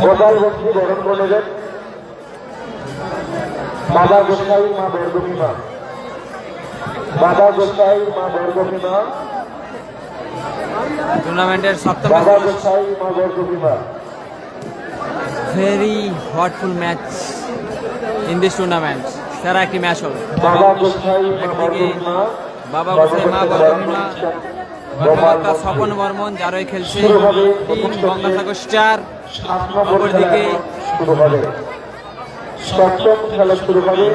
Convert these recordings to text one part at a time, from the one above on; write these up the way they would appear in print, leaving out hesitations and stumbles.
গোপাল বন্ধু বরণ করে নেবেন। বাবা গোসাই মা বর্গভীমা, বাবা গোসাই মা বর্গভীমা, টুর্নামেন্টের সপ্তম Baba Gosai Maa Bargabhima. Very hotful match in this tournament. সেরা একটি ম্যাচ হবে। বাবা গোসাই মা বর্গভীমা, বাবা গোসাই মা বর্গভীমা কর্মকর্তা স্বপন বর্মন যারাই খেলছে টিম গঙ্গাসাগর স্টার। অপরদিকে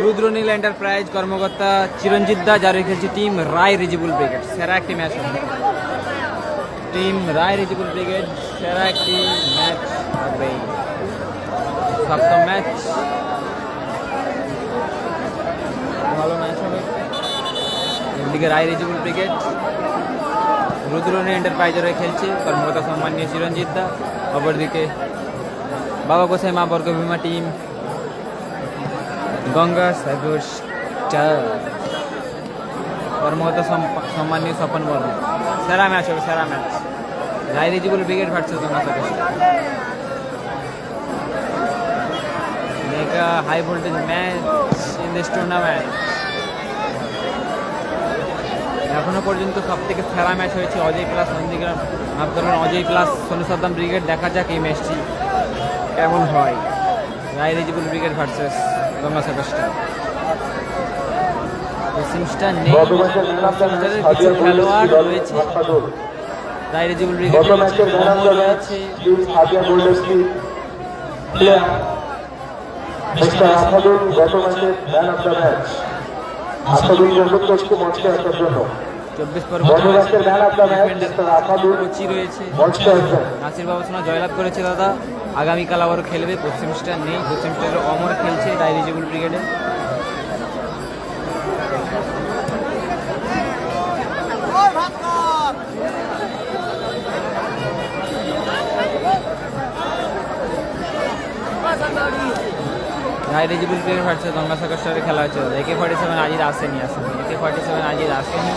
রুদ্রনীল এন্টারপ্রাইজ কর্মকর্তা চিরঞ্জিত দা যারাই খেলছে টিম রায় রিজিবুল ব্রিগেড। সেরা একটি ম্যাচ হবে। টিম রায় রিজিবুল ব্রিগেড সেরা একটি ম্যাচ হবে। সপ্তম ম্যাচ ভালো ম্যাচ হবে। এদিকে রায় রিজিবুল ব্রিগেড রুদ্রনীল এন্টারপ্রাইজের খেলছে কর্মকর্তা সম্মানীয় চিরঞ্জিত দা। অপরদিকে বাবা গোসাই মা বর্গভীমা টিম গঙ্গাসাগর স্টার কর্মকর্তা সম্মানীয় স্বপন বর্মন। সেরা ম্যাচ হবে, সেরা match. Roy Rijibul brigade versus Gangasagar star. Mega high voltage match in this tournament. এখনো পর্যন্ত সব থেকে সেরা ম্যাচ হয়েছে অজয় প্লাস নন্দীগ্রাম, মাফ করবেন অজয় প্লাস সোনু সাদ্দাম ব্রিগেড। দেখা যাক এই ম্যাচটি কেমন হয়। Roy Rijibul brigade versus Gangasagar star. পশ্চিম স্টার নেই, কিছু খেলোয়াড় রয়েছে। রায় রিজিবুল ব্রিগেড রয়েছে। নাসির বাবুসোনা জয়লাভ করেছে দাদা। আগামীকাল আবারও খেলবে। পশ্চিম স্টার নেই, পশ্চিম স্টারের অমর খেলছে রায় রিজিবুল ব্রিগেডে। রায় রিজিবুল ব্রিগেড ভার্সেস গঙ্গাসাগর স্টারে খেলা হচ্ছে। AK-47 আজিজ আসেনি, AK-47 আজিজ আসেনি।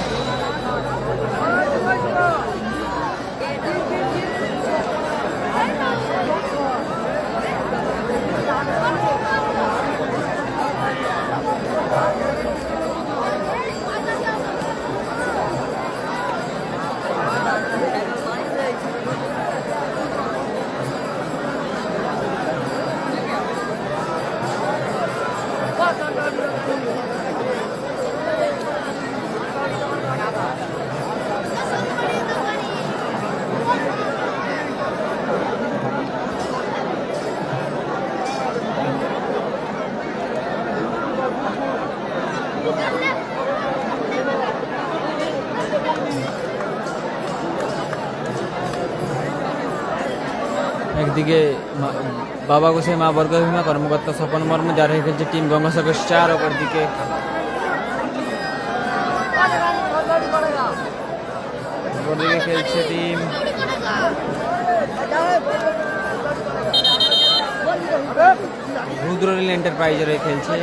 একদিকে বাবা গোসাই মা বর্গভীমা কর্মকর্তা স্বপন বর্মন যারা খেলছে টিম গঙ্গাসাগর স্টার। অপরদিকে খেলছে টিম রুদ্রনীল এন্টারপ্রাইজের খেলছে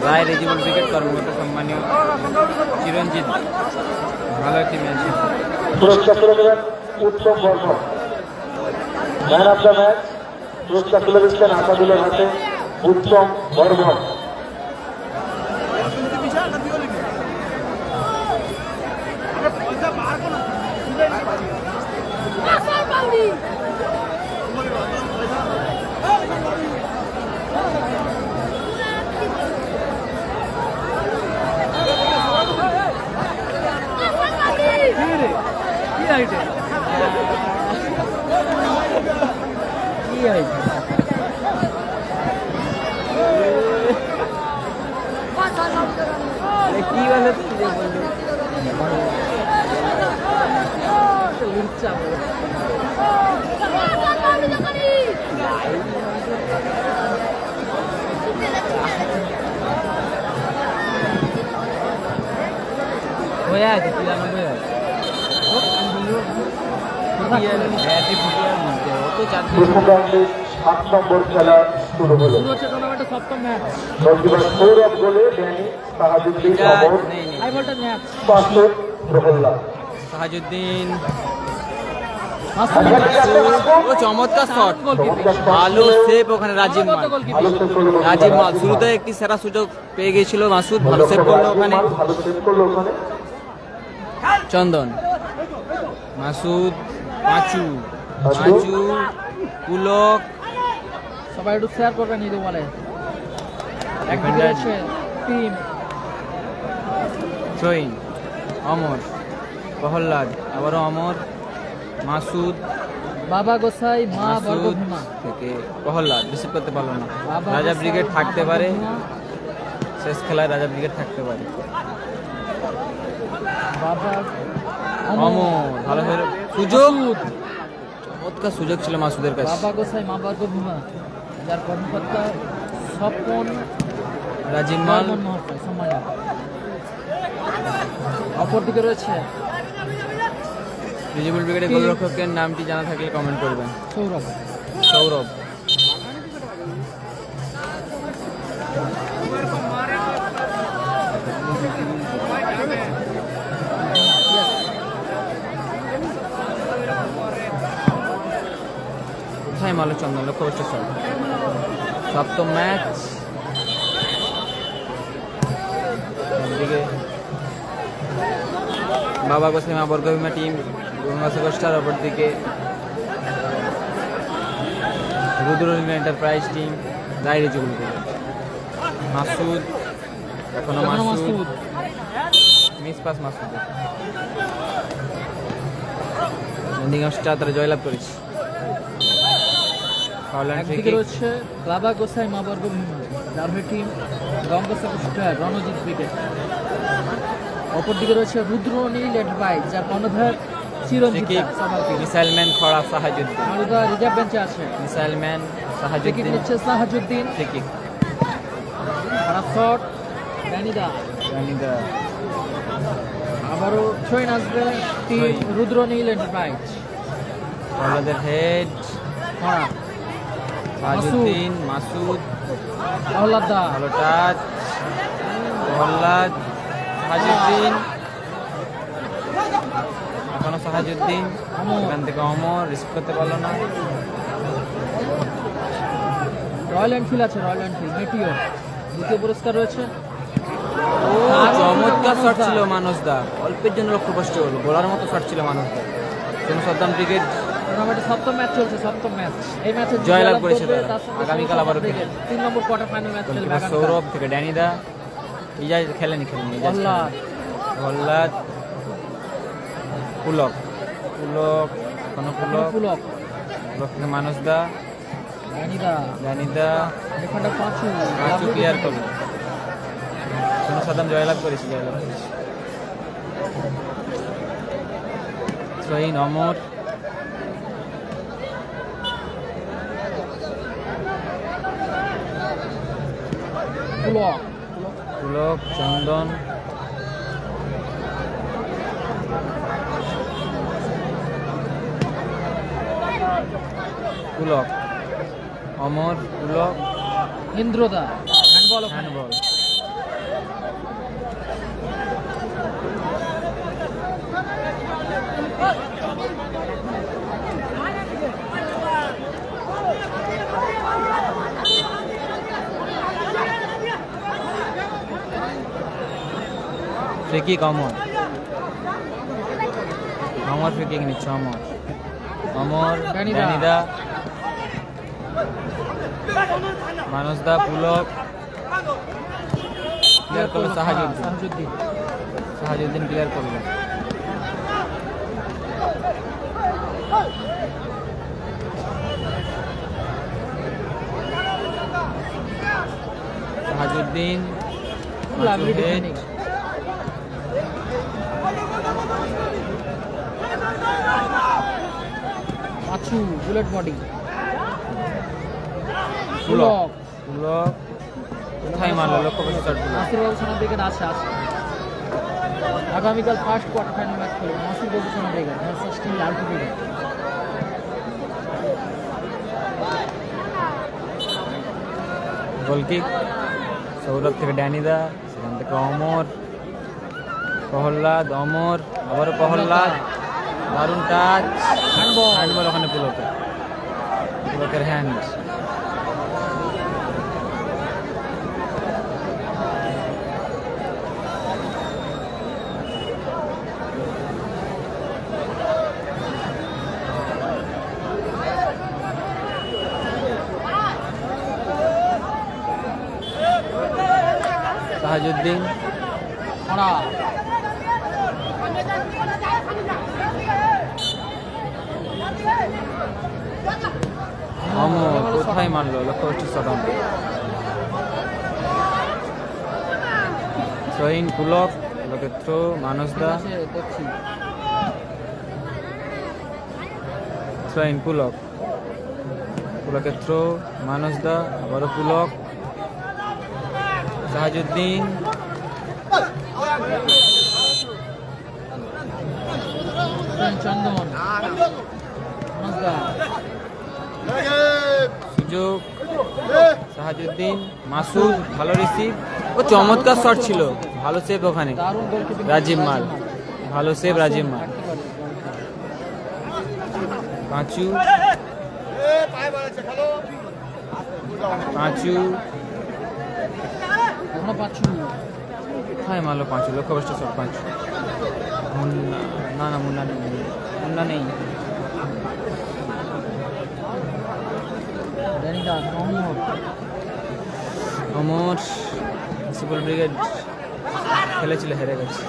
রায় রিজিবুল ব্রিগেড কর্মকর্তা সম্মানীয় চিরঞ্জিত। ভালো একটি match. Uttam Barman man of the match পুরস্কার তুলে দিচ্ছেন আসাদুলের হাতে উত্তম বর্মন। কি বলে হয়ে আছে 93 7 নম্বর খেলা শুরু হলো। সৌরভ গোলে সাহাজুদ্দিন ও চমৎকার শট, ভালো সেভ ওখানে রাজীব মাল। রাজীব মাল শুরুতে একটি সেরা সুযোগ পেয়ে গিয়েছিল, মাসুদ ভালো সেভ করলো ওখানে। ভালো সেভ করলো ওখানে। চন্দন, মাসুদ, পাঁচু, পুলক, সবাই একটু শেয়ার করবেন এই বলে ডিফেন্ডার টিম জয়ীন, অমর, প্রহ্লাদ, আবারও অমর, মাসুদ, বাবা গোসাই মা মাসুদ বর্গভীমা থেকে প্রহ্লাদ রিসিভ করতে পারলো না। বাবা রাজা গোসাই, ব্রিগেড মা থাকতে পারে, বর্গভীমা, শেষ খেলায় রাজা ব্রিগেড থাকতে পারে। বাবা অমর ভালো সুযোগ, চমৎকার সুযোগ ছিল মাসুদের কাছে। বাবা গোসাই মা বর্গভীমা, যার কর্মকর্তা স্বপন রাজীব মাল, মহাশয় সম্মানিত। অপরদিকে রয়েছে রিজনেবল ব্রিগেডের গোলরক্ষকের নামটি জানা থাকলে কমেন্ট করবেন। সৌরভ। সৌরভ, কোথায় মালো চন্দন, লক্ষ্যবস্তু শট। সপ্তম ম্যাচ, একদিকে বাবা গোসাই মা বর্গভীমা টিম গঙ্গাসাগর, অপরদিকে রুদ্রনীল এন্টারপ্রাইজ টিম রায় রিজনেবল ব্রিগেড। মাসুদ, এখনো Masud, miss pass Masud. Nandigram star তারা জয়লাভ করেছে। একদিকে রয়েছে বাবা গোসাই মা বর্গভীমা, যার হয়ে team Gangasagar star Ranjit brigade. অপরদিকে রয়েছে রুদ্রনীল এন্টারপ্রাইজ, যার কর্ণধার চিরঞ্জিত সাভারকে। মিসাইলম্যান খড়া সাহাজুদ্দিন, মারুদা রিজার্ভ বেঞ্চে আছে। মিসাইলম্যান উইকেট সাহাজুদ্দিন, নিচ্ছে সাহাজুদ্দিন। ফ্রি খারাপ শট, ড্যানিদা। আবারও থ্রোইন আসবে টিম থ্রোইন। রুদ্রনীল এন্টারপ্রাইজ। প্রহ্লাদের হেড, খারাপ সাহাজুদ্দিন, মাসুদ, প্রহ্লাদ দা, ভালো টাচ, প্রহ্লাদ, সাহাজুদ্দিন, এখনো সাহাজুদ্দিন, এখান থেকে অমর রিস্ক করতে পারলো না। রয়্যাল এনফিল্ড আছে, রয়্যাল এনফিল্ড মেটিও। দ্বিতীয় পুরস্কার রয়েছে। চমৎকার শট ছিল মানস দা, অল্পের জন্য লক্ষ্যভ্রষ্ট হলো, গোলার মতো শট ছিল মানস দা। সদ্দাম ব্রিগেড টুর্নামেন্টে সপ্তম ম্যাচ চলছে, সপ্তম ম্যাচ। এই ম্যাচে জয়লাভ করেছে তারা। আগামীকাল আবারও ক্রিকেট 3 নম্বর কোয়ার্টার ফাইনাল ম্যাচ খেলবে আগামীকাল। সৌরভ থেকে ড্যানিদা, ইজাজ খেলেনি ইজাজ প্রহ্লাদ, প্রহ্লাদ, পুলক, এখনো পুলক পুলক, থেকে মানস দা, ড্যানিদা, ডিফেন্ডার পাঁচু ক্লিয়ার করলো। সদ্দাম জয়লাভ করেছে। সোহিন, অমর, পুলক, চন্দন, পুলক, অমর, পুলক, ইন্দ্রদা, handball. Handball. Free kick Amar, free kick নিচ্ছে অমর, ড্যানিদা, মানস দা, পুলক, ক্লিয়ার করলো সাহাজুদ্দিন ক্লিয়ার করলো। সাহাজুদ্দিন, পাঁচু, বুলেট বডি, পুলক, কোথায় মারলো লক্ষ্যবস্তু শট। নাসির বাবু সোনা ব্রিগেড আছে। আগামীকাল ফার্স্ট কোয়ার্টার ফাইনাল ম্যাচ খেলবে নাসির বাবু সোনা ব্রিগেড ভার্সেস টিম লালটু ব্রিগেড। গোলকিক সৌরভ থেকে ড্যানিদা, সেখান থেকে অমর, প্রহ্লাদ, অমর, আবারও প্রহ্লাদ, দারুণ টাচ, হ্যান্ডবল। হ্যান্ডবল ওখানে পুলকের হ্যান্ড। সাহাজউদ্দিন খরা অমর কোথায় মারলো, লক্ষ্য হচ্ছে শটন। সোহিন পুলক, পুলকের থ্রো, মানসদা, দেখছি সোহিন পুলক, পুলকের থ্রো, মানসদা, আবারও পুলক, সাহাজউদ্দিন, চন্দন নমস্কার সুযোগ, সাহাজউদ্দিন, মাসুদ, ভালো রিসিভ, ও চমৎকার শট ছিল, ভালো সেভ ওখানে দারুণ গোলকিপিং রাজীব মাল, ভালো সেভ রাজীব মাল। পাঁচু, পাঁচু এখনো পাচ্ছু কোথায় মারলো পাঁচু, লক্ষ্যভ্রষ্ট শট পাঁচু। মুন্না, না না মুন্না নেই, মুন্না নেই। ড্যানিদাস মোহাম্মদ অমর, আসিফুল ব্রিগেড খেলেছিল, হেরে গেছে।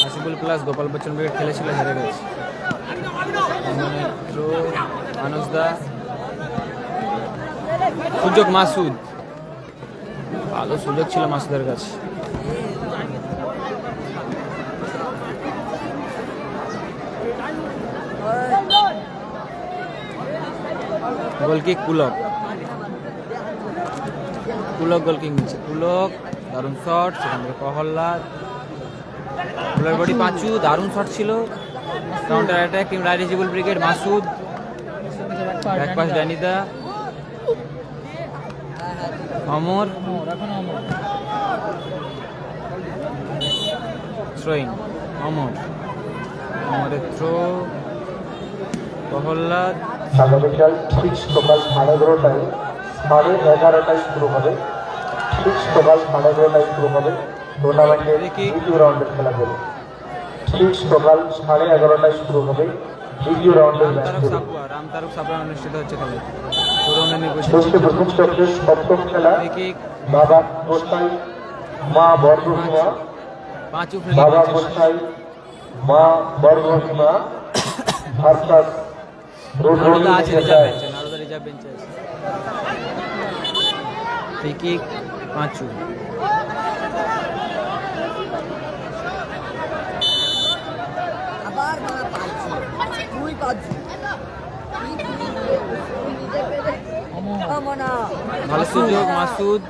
আসিফুল প্লাস গোপাল বচ্চন ব্রিগেড খেলেছিল, হেরে গেছে। মানসদা, সুযোগ মাসুদ, ভালো সুযোগ ছিল মাসুদের কাছে। গোলকিক পুলক, পুলক গোলকিক নিচ্ছে, পুলক দারুণ শট, সেখান থেকে প্রহল্লাদ, পুলকের বডি পাঁচু, দারুণ শট ছিল, counter attack team Rijibul brigade, Masud, back pass ড্যানিদা, অমর, এখনো অমর থ্রোইং, অমর, অমরের থ্রো, প্রহল্লাদ, আগামীকাল ঠিক সকাল 11:30টায় 11:30টায় শুরু হবে। ঠিক সকাল 11:30টায় শুরু হবে টুর্নামেন্টের দ্বিতীয় রাউন্ডের খেলাগুলো। ঠিক সকাল 11:30টায় শুরু হবে দ্বিতীয় রাউন্ডের ম্যাচগুলো। রামতারক সাপুয়া অনুষ্ঠিত হচ্ছে খেলা। পুরোনো নির্বাচন ষষ্ঠ প্রথম চক্রের সপ্তম খেলা কিক, বাবা গোসাই মা বর্গভীমা, পাঁচু বাবা গোসাই মা বর্গভীমা ভার্সাস নারদা আছে রিজার্ভ বেঞ্চে, নারদা রিজার্ভ বেঞ্চে আছে। ফ্রি কিক, পাঁচু, অমর ভালো সুযোগ মাসুদ,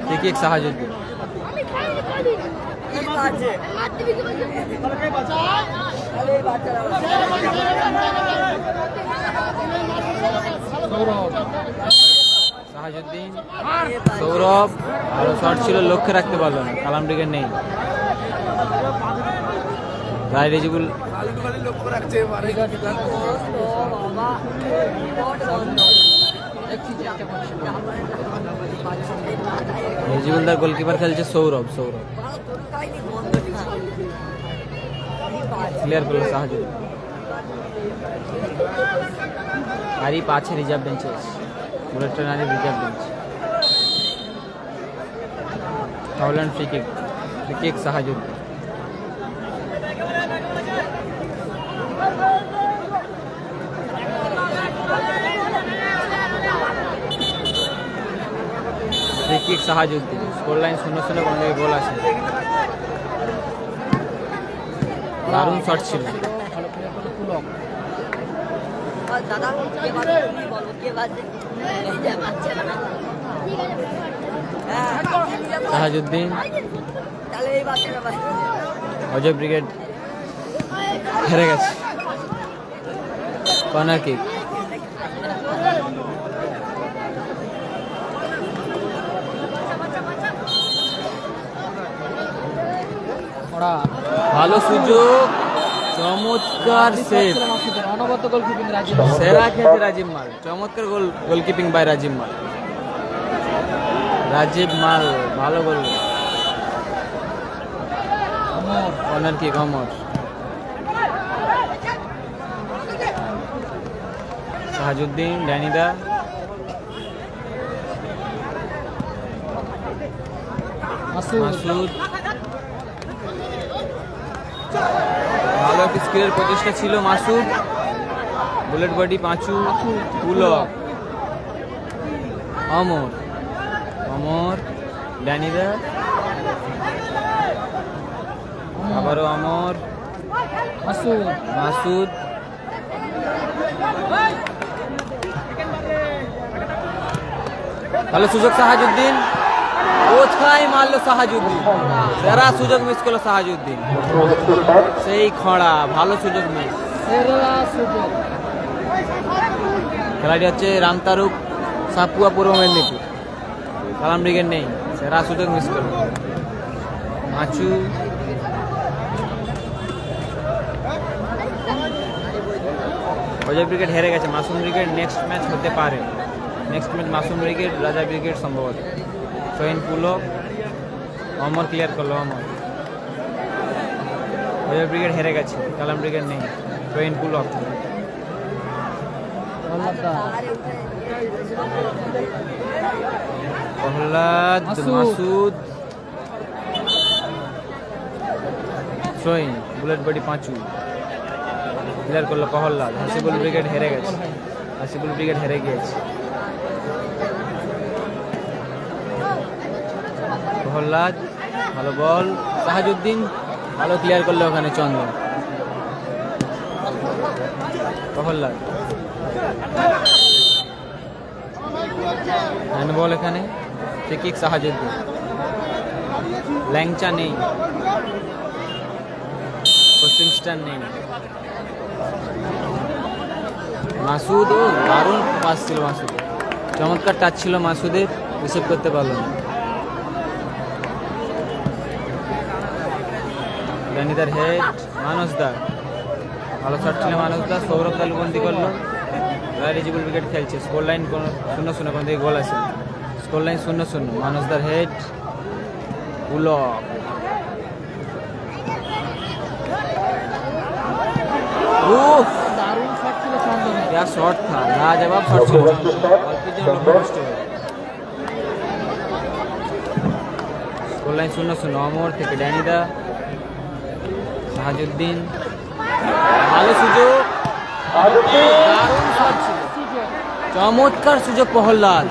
ফ্রি কিক সাহাজউদ্দিন, সৌরভ সাহাজউদ্দিন, সৌরভ, ভালো শট ছিল, লক্ষ্যে রাখতে পারলো না, কালাম ব্রিগেড নেই। রাইজিবল রেজিবুলদার গোলকিপার খেলছে সৌরভ, সৌরভ ক্লিয়ার করলো সাহাজউদ্দিন। আরিফ আছে রিজার্ভ বেঞ্চে, bullet train Arif reserve bench. হাওল্যান্ড free kick, free kick Sahajuddin, free kick Sahajuddin. Score line 0-0, কোন দিকে গোল আছে। দারুণ শট ছিল, ভালো প্লেয়ার হলো পুলক সাহাজউদ্দিন, অজয় ব্রিগেড হেরে গেছে। কর্নার কিক, ছড়া ভালো সুযোগ, চমৎকার সেভ, অনবদ্য গোলকিপিং রাজীব সেরা খেলছে রাজীব মাল, চমৎকার গোলকিপিং বাই রাজীব মাল। রাজীব মাল ভালো গোল, কর্নার কিক অমর। সাহাজউদ্দিন, ড্যানিদা, মাসুদ। ভালো একটা স্কিলের প্রচেষ্টা ছিল মাসুদ। বুলেট বডি পাঁচু, পুলক, অমর, অমর, ড্যানিদা, আবারও অমর, মাসুদ মাসুদ, ভালো সুযোগ সাহাজউদ্দিন, কোথায় মারলো সাহাজউদ্দিন, সেরা সুযোগ মিস করলো সাহাজউদ্দিন, সেই খড়া, ভালো সুযোগ মিস। সেরা সুযোগ খেলাটি হচ্ছে রামতারুক, সাপুয়া, পূর্ব মেদিনীপুর। সালাম ব্রিগেড নেই, সেরা সুযোগ মিস করলো। মাচু, অজয় ব্রিগেড হেরে গেছে, মাসুম ব্রিগেড নেক্সট ম্যাচ হতে পারে। নেক্সট ম্যাচ মাসুম ব্রিগেড, রাজা ব্রিগেড সম্ভবত। সোহেন পুলক, অমর ক্লিয়ার করলো, অমর। অজয় ব্রিগেড হেরে গেছে, কালাম ব্রিগেড নেই, সোহেন পুলক। প্রহ্লাদ, মাসুদ, সোহেন, বুলেট বডি পাঁচু ক্লিয়ার করলো প্রহ্লাদ। হাসিবুল ব্রিগেড হেরে গেছে, হাসিবুল ব্রিগেড হেরে গিয়েছে। প্রহ্লাদ, ভালো বল, সাহাজউদ্দিন ভালো ক্লিয়ার করলো ওখানে, চন্দন। প্রহ্লাদ, হ্যান্ড বল এখানে, ফ্রি কিক সাহাজউদ্দিন। ল্যাংচা নেই, পশ্চিম স্টার নেই। মাসুদ, ও দারুণ পাস ছিল মাসুদ, চমৎকার টাচ ছিল মাসুদের, রিসিভ করতে পারল না। ড্যানিদার হেড, মানসদা ভালো শট ছিল মানসদা, সৌরভ তালুবন্দি করলো। রিজিবল উইকেট খেলছে, স্কোর লাইন 0-0, কোন দিকে গোল আছে, স্কোর লাইন 0-0। মানসদার হেড, পুলক, উফ দারুণ শট ছিল চন্দনের। क्या शॉट था, लाजवाब शॉट ছিল। Score line 0-0। অমর থেকে ড্যানিদা, সাহাজউদ্দিন, ভালো সুযোগ, দারুণ শট ছিল, চমৎকার সুযোগ প্রহ্লাদ,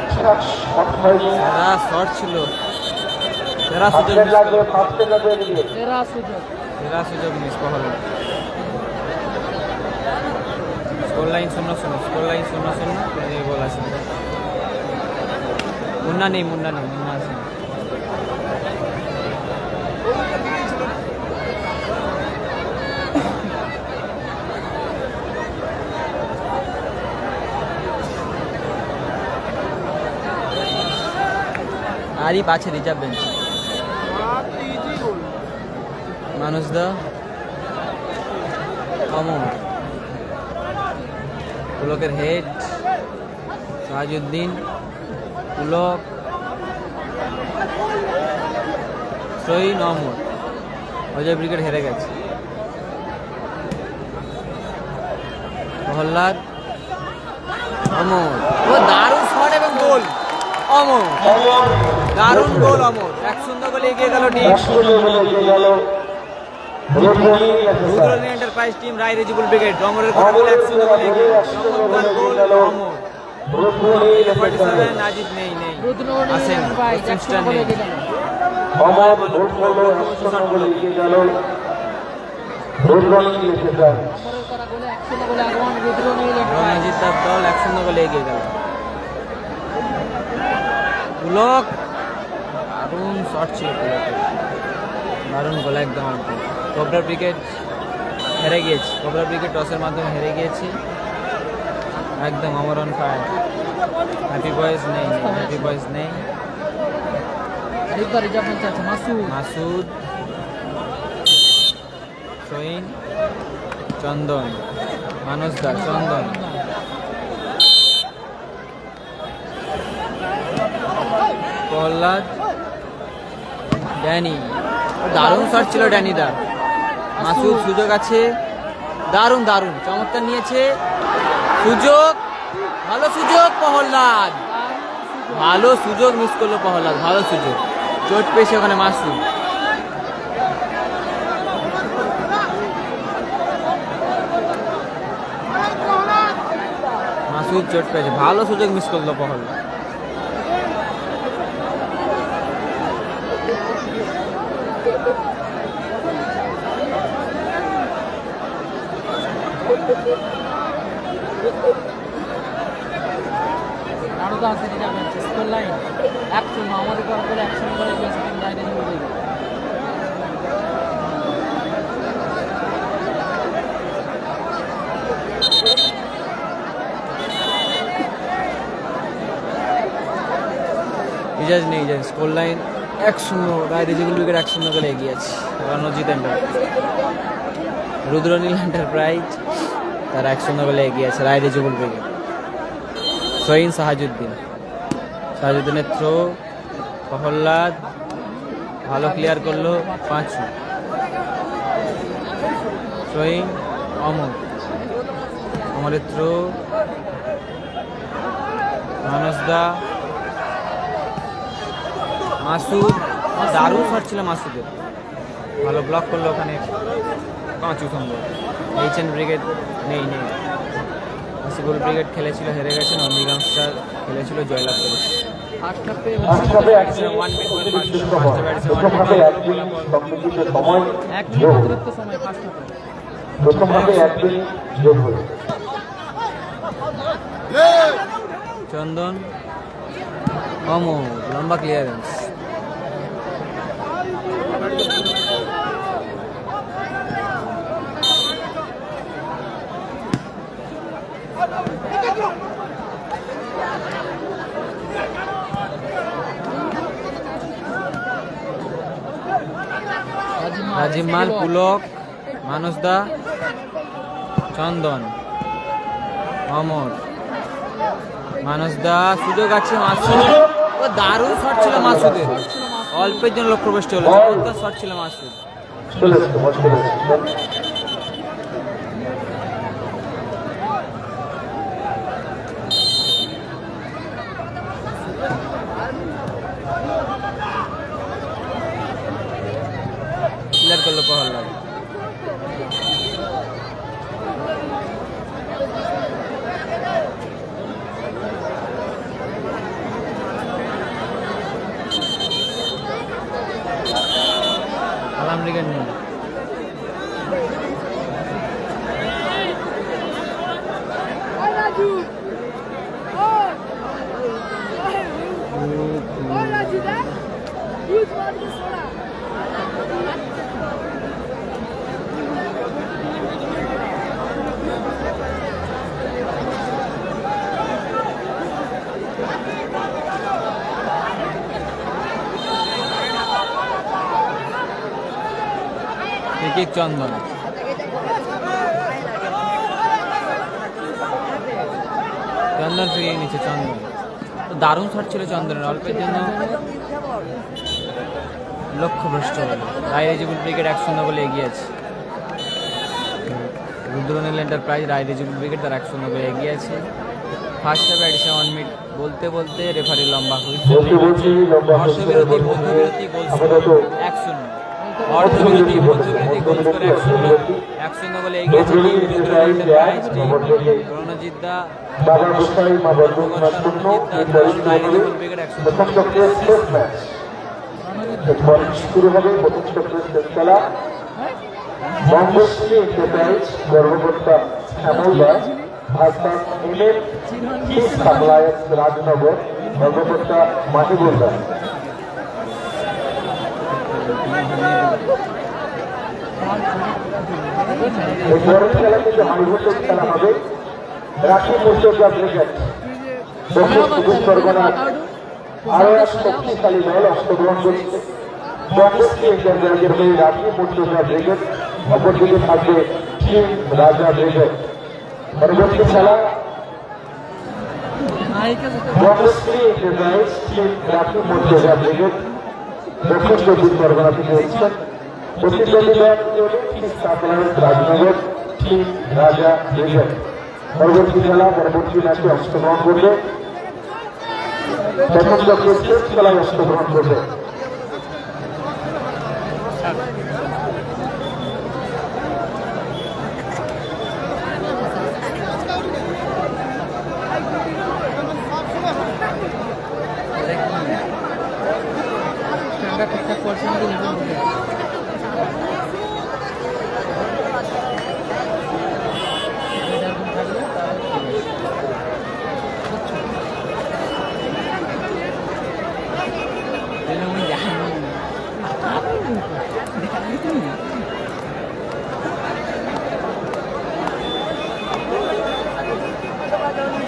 সেরা শট ছিল, সেরা সুযোগ মিস করলো। সেরা সুযোগ সেরা সুযোগ miss Prahlad. Score line 0-0, score line 0-0, গোল আছে। মুন্না নেই, মুন্না আছে। আরিফ আছে রিজার্ভ বেঞ্চ। মানুষদা, অমর, পুলকের হেড, সাহাজউদ্দিন, পুলক, সোহিন, অমর। অজয় ব্রিগেড হেরে গেছে। প্রহ্লাদ, অমর, ও দারুণ শট এবং গোল, অমর, দারুণ গোল, অমর। 1-0 গোলে এগিয়ে গেল টিম। রুদ্রনী এন্টারপ্রাইজ টিম, রায় রিজিবল ব্রিগেড। অমরের গোল 1-0 গোলে এগিয়ে, চমৎকার গোল, অমর। 47, নাজিব নেই, আসেন, পশ্চিম নেই। রণজিৎদার দল 1-0 গোলে এগিয়ে গেল। পুলক, দারুণ শট ছিল পুলকের, দারুণ গোল একদম। কোবরা ব্রিগেড হেরে গিয়েছে, কোবরা ব্রিগেড টসের মাধ্যমে হেরে গিয়েছে একদম। অমর অন ফায়ার। হ্যাপি বয়েজ নেই, হ্যাপি বয়েজ নেই। রিজার্ভ বেঞ্চে আছে মাসুদ, মাসুদ, সোহিন, চন্দন, মানস দা, চন্দন, প্রহ্লাদ, ড্যানি। দারুণ শট ছিল ড্যানি দা। মাসুদ, সুযোগ আছে, দারুণ দারুণ চমৎকার নিয়েছে সুযোগ, ভালো সুযোগ প্রহ্লাদ, ভালো সুযোগ মিস করলো প্রহ্লাদ, ভালো সুযোগ, চোট পেয়েছে ওখানে মাসুদ। মাসুদ চোট পেয়েছে, ভালো সুযোগ মিস করলো প্রহ্লাদ। আরো তো আছে যেটা ম্যাচ স্কোর লাইন 1-0 আমাদের করার পরে 1-0 করে গিয়েছে টিম রাইডে হয়ে গেল। ইজাজ নেই, ইজাজ স্কোর লাইন 1-0, রায় রিজেবল উইকেট 1-0 গোলে এগিয়ে আছে রণজিৎ এন্টারপ্রাইজ। রুদ্রনীল এন্টারপ্রাইজ তারা 1-0 গোলে এগিয়ে আছে রায় রিজেবল উইকেট। সোহিন, সাহাজুদ্দিন, সাহাজুদ্দিনের থ্রো, প্রহ্লাদ ভালো ক্লিয়ার করলো, পাঁচু, সোহিন, অমর, অমরের থ্রো, মানস দা, মাসুদ, দারুণ শট ছিল মাসুদের, ভালো ব্লক করলো ওখানে পাঁচু সম্ভব। এইচএন ব্রিগেড নেই, সিবল ব্রিগেড খেলেছিল, হেরে গেছে। নন্দীগ্রাম স্টার খেলেছিল, জয়লাভ করেছে। ফার্স্ট হাফে ফার্স্টে প্রথমভাবে 1 মিনিট সংকুচিত সময় 1 মিনিট অতিরিক্ত সময় ফার্স্ট হাফে। প্রথমভাবে 1 মিনিট যোগ হলো। চন্দন, অমর, লম্বা ক্লিয়ারেন্স, রাজিম মাল, পুলক, মানস দা, চন্দন, অমর, মানস দা, সুযোগ আছে মাসুদ, ও দারুণ শট ছিল মাসুদের, অল্পের জন্য লক্ষ্যভ্রষ্ট হলো, চমৎকার শট ছিল মাসুদ। ক্লিয়ার করলো প্রহ্লাদ। আলাম ব্রিগেড নেই, চন্দন, চন্দন ফিরিয়ে নিচ্ছে, চন্দন দারুণ শট ছিল চন্দনের, অল্পের জন্য লক্ষ্যভ্রষ্ট হল। রায় রিজেবল ব্রিগেড 1-0 বলে এগিয়ে আছে। রুদ্রনীল এন্টারপ্রাইজ, রায় রিজেবল ব্রিগেড তার 1-0 বলে এগিয়ে আছে। ফার্স্ট হাফে অ্যাডিশন 1 মিনিট বলতে বলতে রেফারি লম্বা অর্ধবিরতি, গোল স্কোর 1-0, অর্ধবিরতি গোল স্কোর 1-0 বলে এগিয়েছে রুদ্রনীল এন্টারপ্রাইজ। রণজিৎ দা, বাবা গোসাই, মা বর্ধমান শূন্য, রায় রিজেবল ব্রিগেড 1-0। প্রথম চক্রের শেষ ম্যাচ এরপর শুরু হবে প্রথম চক্রের শেষ খেলা। বঙ্গশ্রী এন্টারপ্রাইজ কর্মকর্তা Shyamalda versus MM suppliers Rajnagar কর্মকর্তা মাহিবুল্লাহ। এই পরের খেলা কিন্তু হাইভোল্টেজ খেলা হবে। রাখি মুর্তজা ব্রিগেড দক্ষিণ চব্বিশ পরগনার আরো এক শক্তিশালী দল অংশগ্রহণ করছে। বঙ্গশ্রী এন্টারপ্রাইজের হয়ে রাখি মুর্তজা ব্রিগেড অপরদিকে থাকবে টিম রাজা ব্রিগেড। পরবর্তী খেলা বঙ্গশ্রী এন্টারপ্রাইজ টিম রাখি মর্যাদা ব্রিগেড দক্ষিণ চব্বিশ পরগনা থেকে এসেছেন। প্রতিদ্বন্দ্বী দল রাজনগর টিম রাজা ব্রিগেড। পরবর্তী খেলা পরবর্তী ম্যাচে অংশগ্রহণ করবে প্রথম চক্রের শেষ খেলায় অংশগ্রহণ করবে। ঠিকঠাক করছে নাকি দেখুন।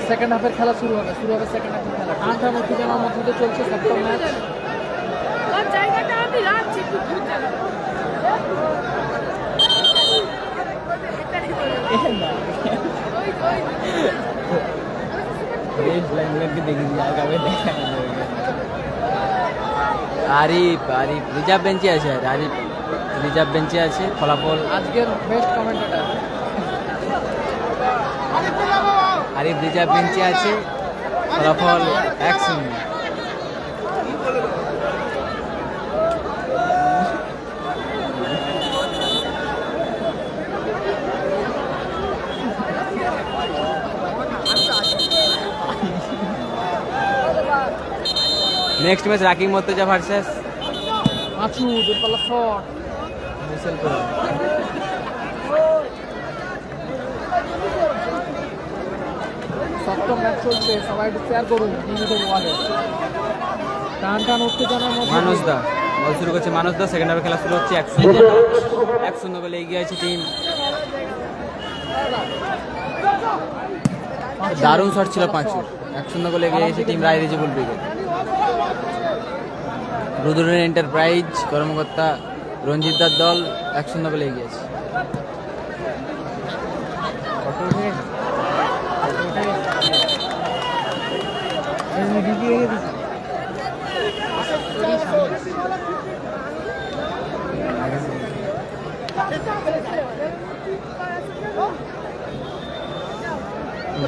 সেকেন্ড হাফের খেলা শুরু হবে সেকেন্ড হাফের খেলা। টানটা উত্তেজনার মধ্যে দিয়ে চলছে সপ্তম ম্যাচ। জায়গাটা আমি রাখছি একটু ঘুরতে আরিফ আরিফ রিজার্ভ বেঞ্চে আছে, আরিফ রিজার্ভ বেঞ্চে আছে। ফলাফল আজকের বেস্ট কমেন্টেটর আরিফ রিজার্ভ বেঞ্চে আছে, ফলাফল 1-0। Next match Rakib Mortaza versus Machhu দূরপাল্লা শট। সপ্তম ম্যাচ চলছে, সবাই একটু শেয়ার করুন নিয়মিত ওয়ালে। টান উত্তেজনার মধ্যে মানুষ দা বল শুরু করছে। মানুষ দা সেকেন্ড হাফে খেলা শুরু হচ্ছে। 1-0 বলে এগিয়ে আছে টিম। দারুণ শট ছিল পাঁচুর। 1-0 বলে এগিয়ে আছে টিম রায় রিজেবল ব্রিগেড। রুদ্রনী এন্টারপ্রাইজ কর্মকর্তা রঞ্জিত দার দল 1-0 বলে এগিয়ে আছে।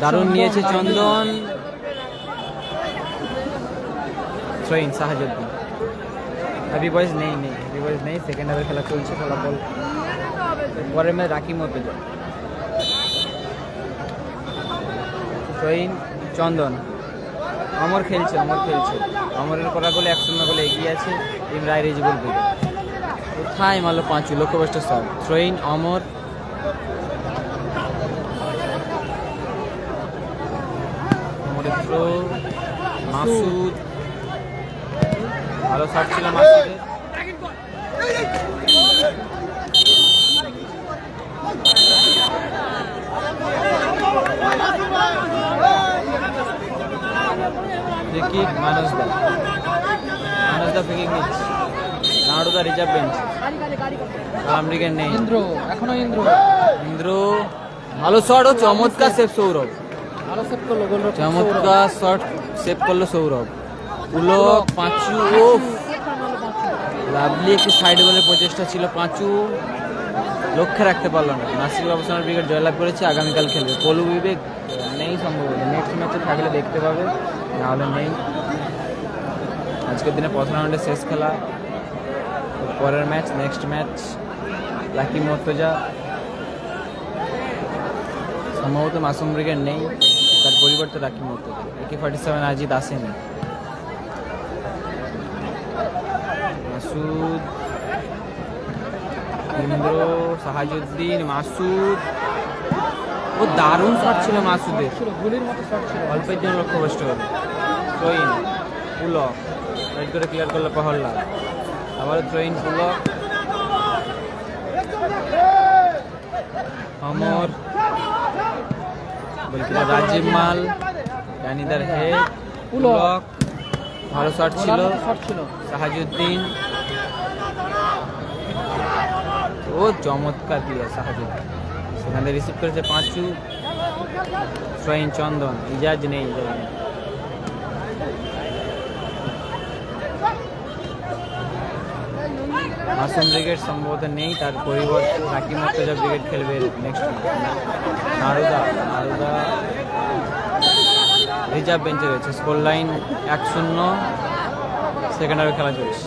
দারুণ নিয়েছে চন্দন। থ্রোইন সাহাজুদ্দিন। হ্যাপি বয়েজ নেই সেকেন্ড হাফের খেলা চলছে। ফলাফল পরের ম্যাচ রাকিব মর্তজা। থ্রোইন চন্দন। অমর খেলছে অমরের করা গোলে 1-0 গোলে এগিয়ে আছে টিম রায় রিজেবল ব্রিগেড। কোথায় মারল পাঁচু, লক্ষ্যভ্রষ্ট শট। থ্রোইন অমর। থ্রো মাসুদ, ভালো শট ছিল মাসুদের। ফ্রিকিক মানুষ দা ফ্রিকিক নিচ্ছে। নাড়ুদা রিজার্ভ বেঞ্চ। ব্রিগেড নেই। ইন্দ্র ভালো শট ও চমৎকার সেভ সৌরভ। ভালো সেভ করলো, গোল রক্ষক চমৎকার শট সেভ করলো সৌরভ। পুলক পাঁচু, লাভলি একটি সাইড বলের প্রচেষ্টা ছিল। পাঁচু লক্ষ্যে রাখতে পারলো না। নাসির বাবুসানা ব্রিগেড জয়লাভ করেছে। আগামীকাল খেলবে। পলু বিবেক নেই সম্ভবত, নেক্সট ম্যাচে থাকলে দেখতে পাবে, নাহলে নেই। আজকের দিনে প্রথম রাউন্ডে শেষ খেলা। পরের match next match Rakib Mortaza. সম্ভবত মাসুম ব্রিগেড নেই, তার পরিবর্তে রাকিব মর্তজা। AK-47 আজিদ আসেনি। মাসুদ, ইন্দ্র, সাহাজুদ্দিন, মাসুদ। ও দারুণ শট ছিল মাসুদের, গুলির মতো শট ছিল। অল্পের জন্য লক্ষ্যভ্রষ্ট হল। থ্রোইন পুলক রাইট করে ক্লিয়ার করলো প্রহল্লাদ। আবার থ্রোইন পুলক। অমর গোলকিপার রাজীব মাল। ডানিদার হেড। পুলক ভালো শট ছিল। সাহাজুদ্দিন ও চমৎকার প্লেয়ার সাহায্য, সেখানে রিসিভ করেছে পাঁচু, সোহিন, চন্দন, ইজাজ নেই, মাসুম ব্রিগেড সম্ভবত নেই, তার পরিবর্তে রাকিব মুর্তজা ব্রিগেড খেলবে নেক্সট। নারুদা রিজার্ভ বেঞ্চে রয়েছে। স্কোর লাইন 1-0, সেকেন্ড হাফে খেলা চলছে।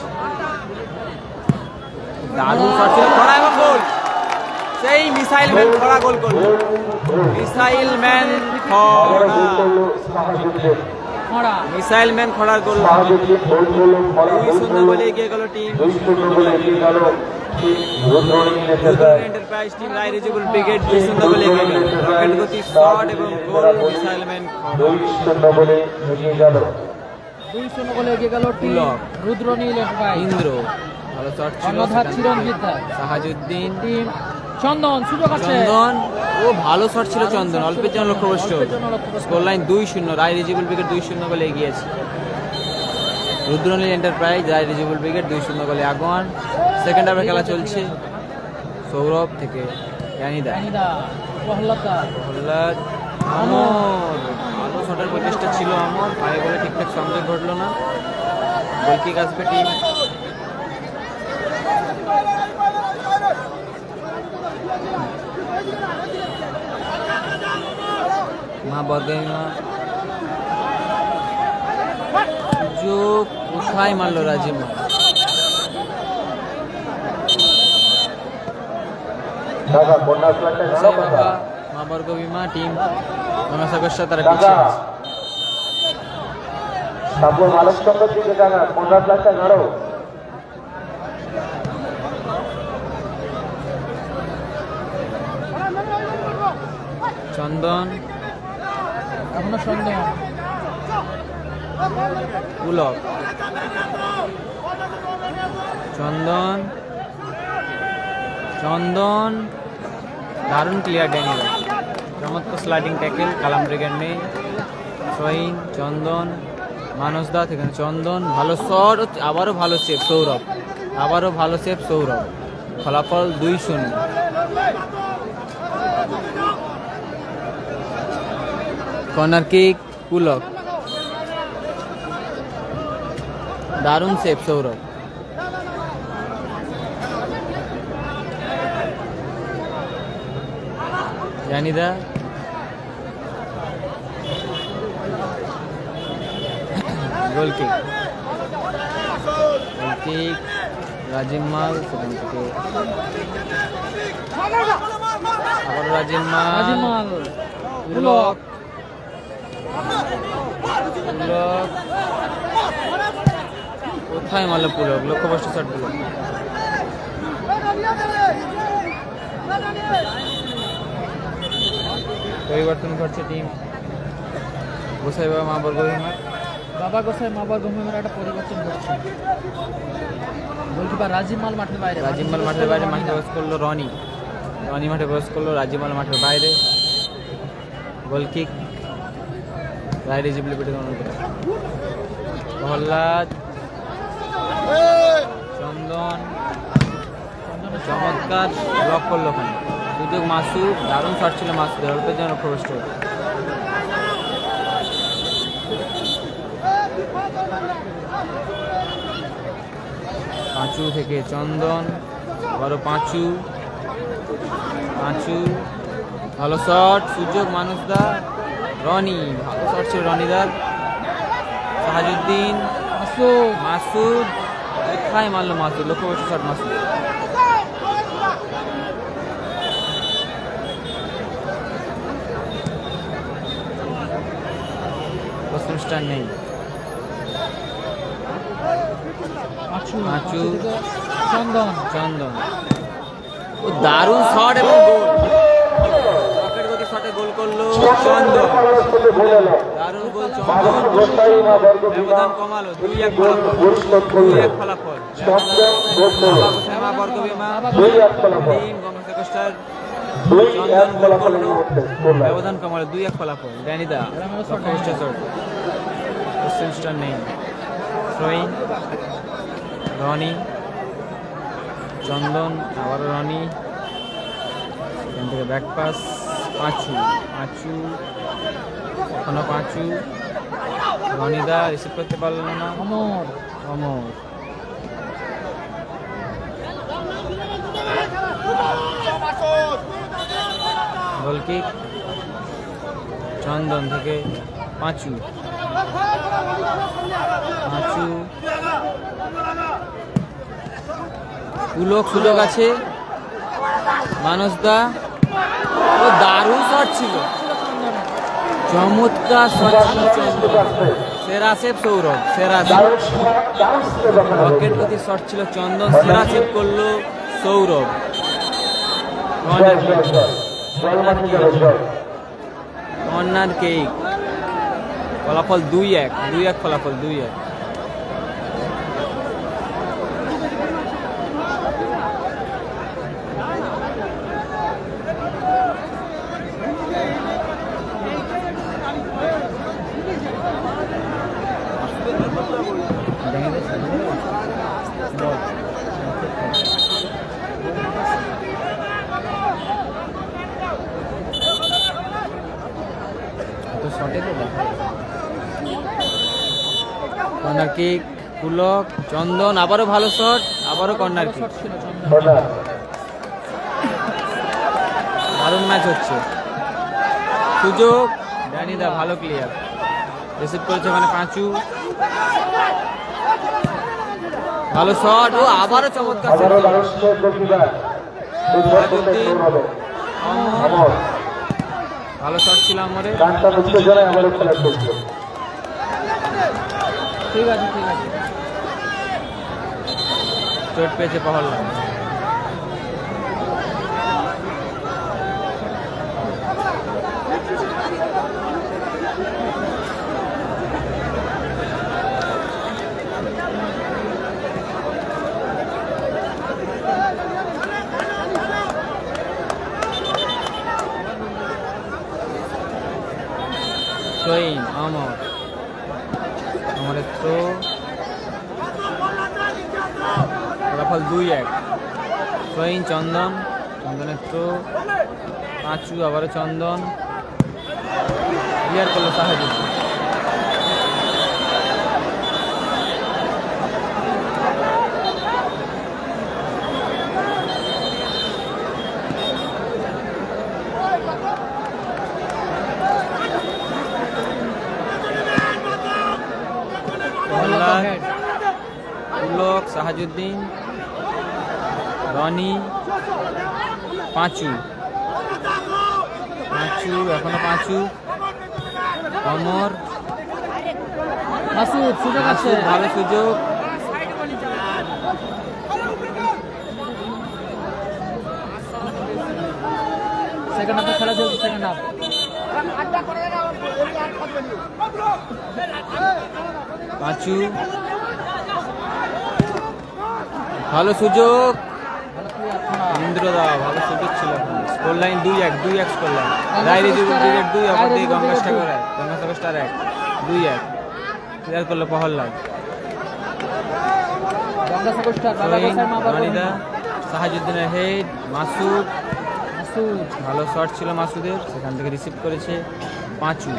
দারুণ শট ছিল, খরা এবং গোল। সেই মিসাইল ম্যান খরা গোল করল। মিসাইল ম্যান খরা মিসাইল ম্যান খরার গোল। 2-0 বলে এগিয়ে গেল টিম এন্টারপ্রাইজ টিম। রায় রিজেবল ব্রিগেড 2-0 বলে এগিয়ে গেল। রকেট গতি শট এবং গোল মিসাইল ম্যান খরা। 2-0 বলে এগিয়ে গেল। 2-0 বলে এগিয়ে গেল টিম রুদ্রনীল এন্টারপ্রাইজ। ইন্দ্র ভালো শট ছিল, কর্ণধার চিরঞ্জিত দা। সাহাজউদ্দিন, টিম চন্দন, সুযোগ আছে। চন্দন, ও ভালো শট ছিল চন্দন, অল্পের জন্য লক্ষ্যভ্রষ্ট। স্কোর লাইন 2-0, রায় রিজেবল ব্রিগেড 2-0 বলে এগিয়েছে। রুদ্রনীল এন্টারপ্রাইজ, রায় রিজেবল ব্রিগেড 2-0 বলে আগুয়ান। সেকেন্ড হাফে খেলা চলছে। সৌরভ থেকে জ্ঞানীদা, প্রহ্লাদ, আমর, ভালো শটের প্রচেষ্টা ছিল আমর, পায়ে বলে ঠিকঠাক সংযোগ ঘটলো না। গোলকিক আসবে টিম মা বর্গা। সুযোগ কোথায় মারলো রাজিম? দাদা কন্যা ফ্ল্যাটটা গেল কোথায়? মা বর্গ বিমা টিম গণসাগর তারা পিছিয়ে দাদা আছে। সাবুর মালিক সঙ্গের দিকে দাদা কন্যা ফ্ল্যাটটা গেল। চন্দন, এখনো সন্দেহ। পুলক, চন্দন, দারুণ ক্লিয়ার ড্যানিয়েল, চমৎকার স্লাইডিং ট্যাকেল, কালাম ব্রিগেড নেই। সোহিন, চন্দন, মানসদা থেকে চন্দন, ভালো শট, আবারও ভালো সেভ সৌরভ, ফলাফল 2-0। কর্নার কিক পুলক, দারুণ সেভ সৌরভ। জানিদা, গোল কিক, রাজিম মাল, সেখান থেকে আবার রাজিম মাল, পুলক, কোথায় মারল পুলক, লক্ষ্যভ্রষ্ট শট পুলক। পরিবর্তন করছে টিম গোসাই বাবা মা বর্গভীমার। বাবা গোসাই মা বর্গভূমির একটা পরিবর্তন ঘটছে। গোলকিপার রাজিম মাল মাঠের বাইরে। মাঠে প্রবেশ করলো রনি মাঠে প্রবেশ করলো, রাজিম মাল মাঠের বাইরে। গোলকিক রায় রিজেবল ব্রিগেড। প্রহ্লাদ, চন্দন, চমৎকার ব্লক করলো ওখানে। সুযোগ মাসুদ, দারুণ শট ছিল মাসুদের, অল্পের জন্য প্রবেশ করল। পাঁচু থেকে চন্দন, আবারও পাঁচু, ভালো শট, সুযোগ মানুষদা, রনি, ভালো শট ছিল রনিদার। সাহাজউদ্দিন, মাসুদ, কোথায় মারলো মাসুদ, লক্ষ্যভ্রষ্ট শট মাসুদ। স্টার নেই। পাঁচু, চন্দন, ও দারুণ শট এবং গোল। রকেট গতি শটে গোল করলো চন্দন, দারুণ গোল চন্দন। ব্যবধান কমালো, 2-1 ফলাফল। শ্যামা বর্গভীমা টিম গণসাগর চন্দন গোল করলো, ব্যবধান কমালো, 2-1 ফলাফল। ড্যানিদা লক্ষ্যভ্রষ্ট শট, স্টার নেই। সোহিন, রনি, চন্দন, আবার রনি, এখান থেকে ব্যাক পাস পাঁচু পাঁচু এখনো পাঁচু রনিদা রিসিভ করতে পারলো না অমর অমর গোল কিক চন্দন থেকে পাঁচু পাঁচু পুলক সুযোগ আছে মানসদা ও দারুণ শট ছিল চমৎকার শট ছিল চন্দন সেরা সেভ সৌরভ সেরা সেভ রকেট গতি শট ছিল চন্দন সেরা সেভ করলো সৌরভ কর্নার কেক ফলাফল 2-1 ফলাফল 2-1 কর্নার কিক পুলক চন্দন আবারও ভালো শট আবারও কর্নার কিক শট ছিল চন্দন দারুণ ম্যাচ হচ্ছে সুযোগ ড্যানিদা ভালো প্লেয়ার রিসিভ করেছে ওখানে পাঁচু ভালো শট ও আবারও চমৎকার save আবারও করলো। দারুণ সুযোগ গোলকিপার ফুটবল করতে শুরু হবে অমর ভালো শট ছিল আমাদের গানটা উত্তেজনায় আবারও খেলা চলছে ঠিক আছে ঠিক আছে চোট পেয়েছে পহল্লা সোইন আমর আমাদের থ্রো ফলাফল 2-1 সোইন চন্দন চন্দনের থ্রো পাঁচু আবারও চন্দন ক্লিয়ার করলো সাহায্য হেড পুলক সাহাজুদ্দিন রনি পাঁচু পাঁচু এখনো পাঁচু অমর মাসুদ সুযোগ আছে মাসুদ ভালো সুযোগ সেকেন্ড হাফে খেলা চলছে সেকেন্ড হাফ পাঁচু ভালো সুযোগ ভালো প্লেয়ার খোনা ইন্দ্রদা ভালো সুযোগ ছিল score line 2-1 score line diary cricket 2 অপর দিকে গঙ্গাসাগর 1 2-1 ক্লিয়ার করলো পহল্লাদ গঙ্গাসাগর স্টার বাবা গোসাই মা বাবা রনিদা সাহাজুদ্দিনের হেড মাসুদ মাসুদ ভালো শট ছিল মাসুদের সেখান থেকে রিসিভ করেছে পাঁচু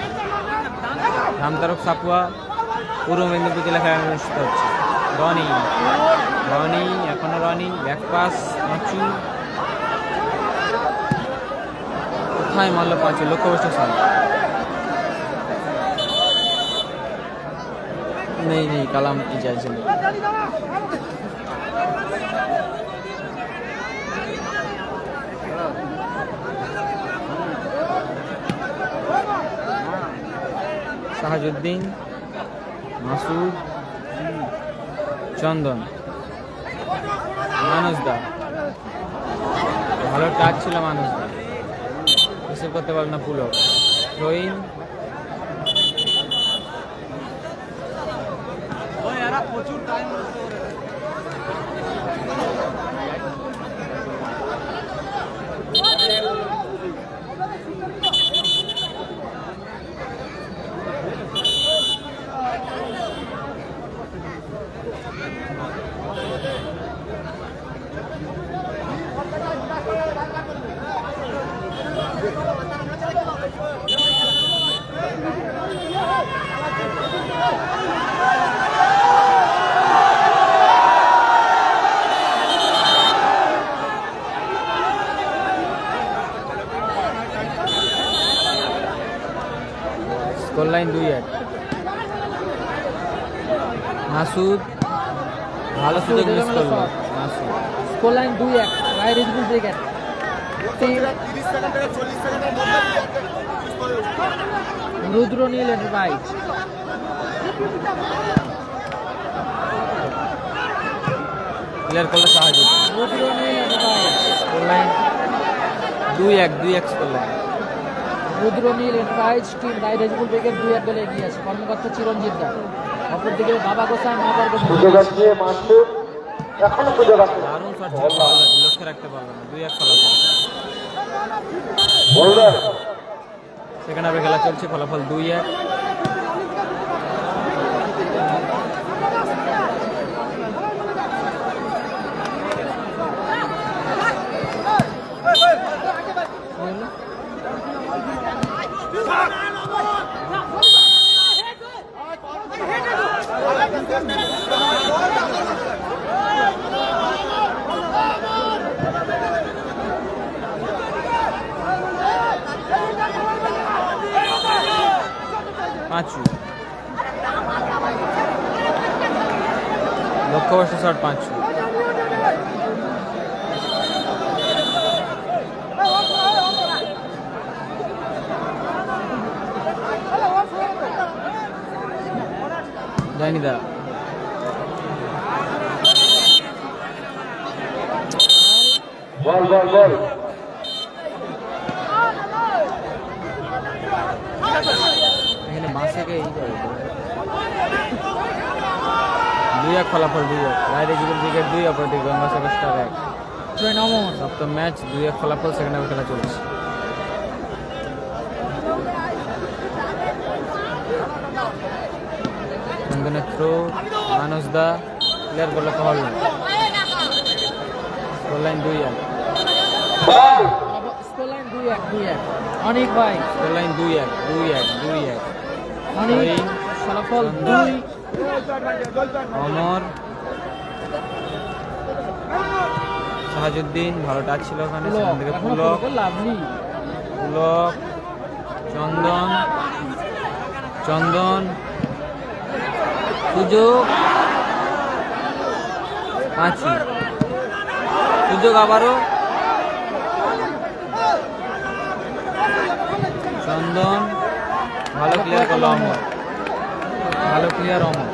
রামতারক সাপুয়া পূর্ব মেদিনীপুর জেলা খেলা অনুষ্ঠিত হচ্ছে রনি রনি এখনো রনি ব্যাক পাস পাঁচু কোথায় মারলো পাঁচু লক্ষ্যবস্তু সাল নেই নেই কালাম ইজাজ নেই সাহাজুদ্দিন মাসুদ চন্দন মানুষদা ভালো টাচ ছিল মানুষদা রিসিভ করতে পারল না পুলক রহিম লাইন 2-1। মাসুদ ভালো সুযোগ মিস করলো। Masud score line 2-1 Roy Rijibul brigade. Rudranil enterprise clear করলো সাহায্য। Rudranil enterprise score line 2-1 score line. Rudranil enterprise team Roy Rijibul brigade 2-1 গোলে এগিয়ে আছে। কর্মকর্তা চিরঞ্জিত দা। অপরদিকে বাবা গোসাই মহাবর্গ সুযোগ আছে মাসুদ, এখনো সুযোগ আছে। দারুণ শট ছিল, ভালো লাগলো, লক্ষ্য রাখতে পারলো না। 2-1 ফলাফল। বোল্ডার সেকেন্ড হাফে খেলা চলছে, ফলাফল 2-1। পাঁচু লক্ষ্যবর্ষ শট পাঁচু। জানি দা বল বল বল এখানে বাঁশাকে এই করে 2-1 ফলাফল। 2-1 রায় রিজবুল ব্রিগেড 2, অপরদিকে গঙ্গাসাগর স্টার 1। সপ্তম ম্যাচ 2-1 ফলাফল। সেকেন্ড হাফে খেলা চলছে। চন্দনের থ্রো, মানস দা ক্লিয়ার করলো কহল। Score line 2-1। স্কোর লাইন 2-1 অনেক ভাই। স্কোর লাইন 2-1 অনেক ফলাফল 2। অমর, সাহাজুদ্দিন ভালো টাচ ছিল ওখানে। সেখান থেকে পুলক, লাভলি পুলক, চন্দন, চন্দন সুযোগ, পাঁচু সুযোগ আবারও চন্দন, ভালো ক্লিয়ার করলো অমর, ভালো ক্লিয়ার অমর।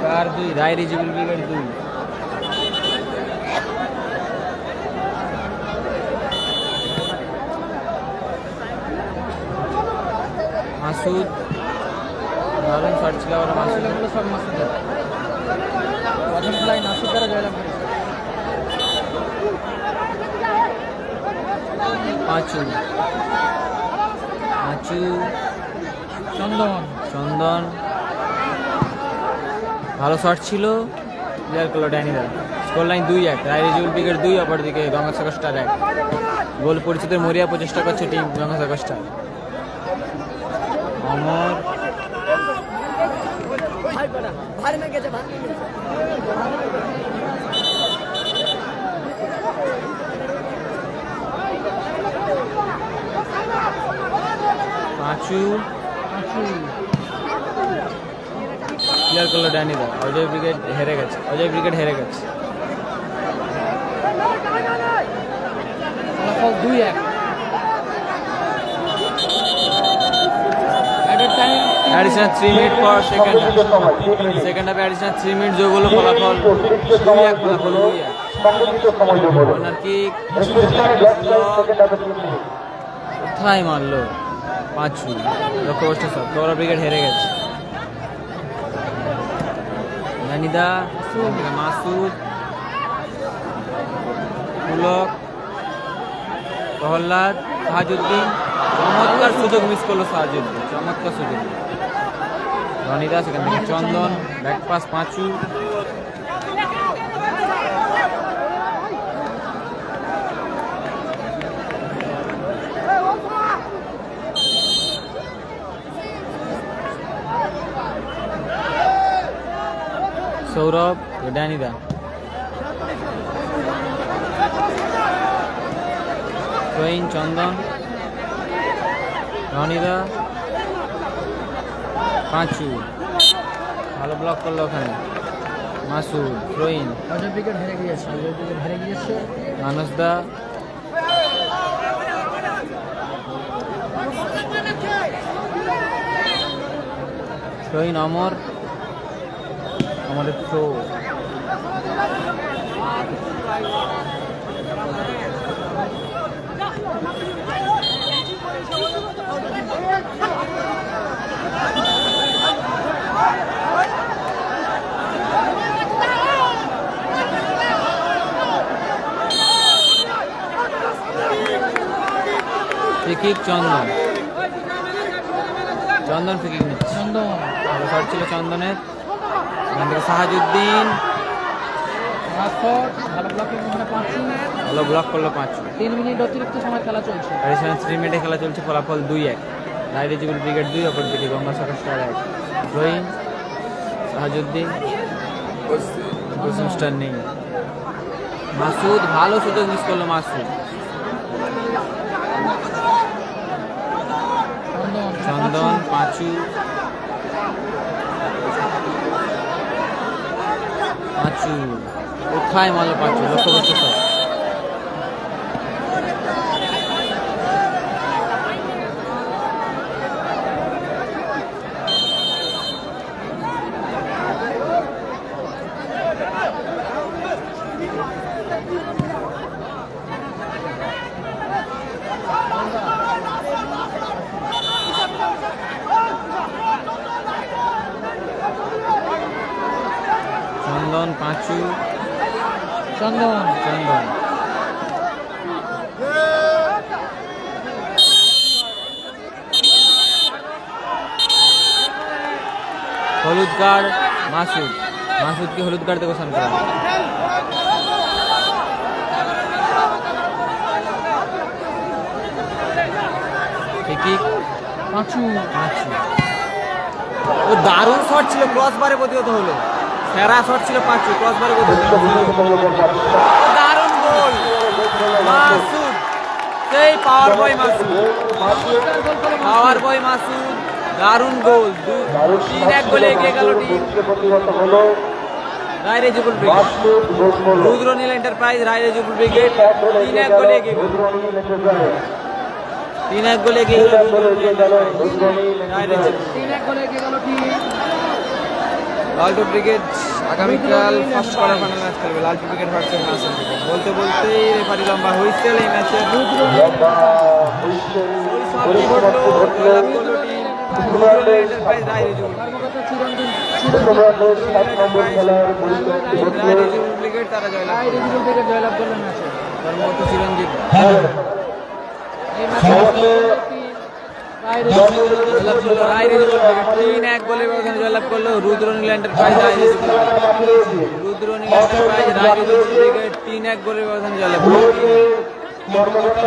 কার 2 রায় রিজবুল ব্রিগেড 2। মাসুদ দারুণ শট ছিল আবার মাসুদ। সব মাসুদের প্রথম খেলায় নাসুদ দ্বারা জয়লাভ করেছে। পাঁচু, পাঁচু, চন্দন চন্দন ভালো শট ছিল, ক্লিয়ার করলো ড্যানিদা। Score line 2-1 Roy Rijibul brigade 2, অপরদিকে গঙ্গাসাগর স্টার 1। গোল পরিচিতের মরিয়া প্রচেষ্টা করছে টিম গঙ্গাসাগর স্টার। অমর, পাঁচু ক্লিয়ার করলো ড্যানিদা। অজয় ব্রিগেড হেরে গেছে, অজয় ব্রিগেড হেরে গেছে। ফলাফল 2-1। অ্যাডিশনাল 3 মিনিট পর সেকেন্ড হাফ। সেকেন্ড হাফে অ্যাডিশনাল 3 মিনিট যোগ হলো, ফলাফল 2-1 ফলাফল 2-1। কর্নার কিক কোথায় মারলো পাঁচু, লক্ষ্যবর্ষ সব। গৌরা ব্রিগেড হেরে গেছে। জানিদা, মাসুদ, পুলক, প্রহ্লাদ, সাহাজুদ্দিন চমৎকার সুযোগ মিস করলো সাহাজুদ্দিন, চমৎকার সুযোগ। রনিদা সেখান থেকে চন্দন, ব্যাক পাস পাঁচু, সৌরভ ড্যানিদা, রহিন চন্দন, রনিদা, পাঁচু, ভালো ব্লক করলো ওখানে মাসুদ, রহিন, অজয় উইকেট হেরে গিয়েছে, মানসদা, রহিন অমর, আমাদের থ্রো, ফ্রিকিক চন্দন, চন্দন ফ্রিকিক নিচ্ছে, চন্দন ভালো শট ছিল চন্দনের, এখান থেকে সাহাজউদ্দিন, রাজফট, ভালো ব্লকিং এখানে পাঁচু, ভালো ব্লক করলো পাঁচু। 3 মিনিট অতিরিক্ত সময় খেলা চলছে। অ্যাডিশনাল 3 মিনিটে খেলা চলছে, ফলাফল 2-1, রায় রিজিবল ব্রিগেড 2, অপরদিকে গঙ্গাসাগর স্টার 1। রহিন, সাহাজউদ্দিন, স্টার নেই, মাসুদ ভালো সুযোগ মিস করলো মাসুদ, চন্দন, পাঁচু, পাঁচু কোথায় মারলো পাঁচু, লক্ষ্যবস্তু শট, চন্দন, পাঁচু, চন্দন চন্দন, হলুদ কার্ড মাসুদ, মাসুদকে হলুদ কার্ড দিয়ে ঘোষণা করা হয়। ফ্রিকিক পাঁচু, পাঁচু, ও দারুণ শট ছিল, ক্রস বারে প্রতিহত হলো, সেরা শট ছিল পাঁচু, ক্রস বারে প্রতিহত হলো, দারুণ গোল মাসুদ, সেই পাওয়ার বয় মাসুদ, পাওয়ার বয় মাসুদ, দারুণ গোল, 3-1 গোলে এগিয়ে গেল টিম। রায় রিজিবল ব্রিগেড, রুদ্রনীল এন্টারপ্রাইজ, রায় রিজিবল ব্রিগেড 3-1 গোলে এগিয়ে গেল, 3-1 গোলে এগিয়ে গেল রায় রিজিবল। 3-1 গোলে এগিয়ে গেল টিম। লালটু ব্রিগেড আগামীকাল ফার্স্ট কোয়ার্টার ফাইনাল ম্যাচ খেলবে, লালটু ব্রিগেড ভার্সেস নাসিম ব্রিগেড। বলতে বলতেই রেফারি লম্বা হুইসেল, এই ম্যাচে কর্মকর্তা চিরঞ্জিত ব্রিগেড তারা জয়লাভ রায় করে। রিজিবল থেকে জয়লাভ করলেন ম্যাচে। কর্মকর্তা চিরঞ্জিত এই ম্যাচে রায় রিজিবল জয়লাভ করলো, রায় রিজিবল ব্রিগেড 3-1 গোলের ব্যবধানে জয়লাভ করলো রুদ্রনীল এন্টারপ্রাইজ, রায় রিজিবল ব্রিগেড। রুদ্রনীল এন্টারপ্রাইজ, রায় রিজিবল ব্রিগেড 3-1 গোলের ব্যবধানে জয়লাভ করলো।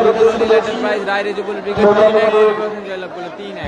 রুদ্রনীল এন্টারপ্রাইজ, রায় রিজিবল ব্রিগেড 3-1 গোলের ব্যবধানে জয়লাভ করলো, 3-1।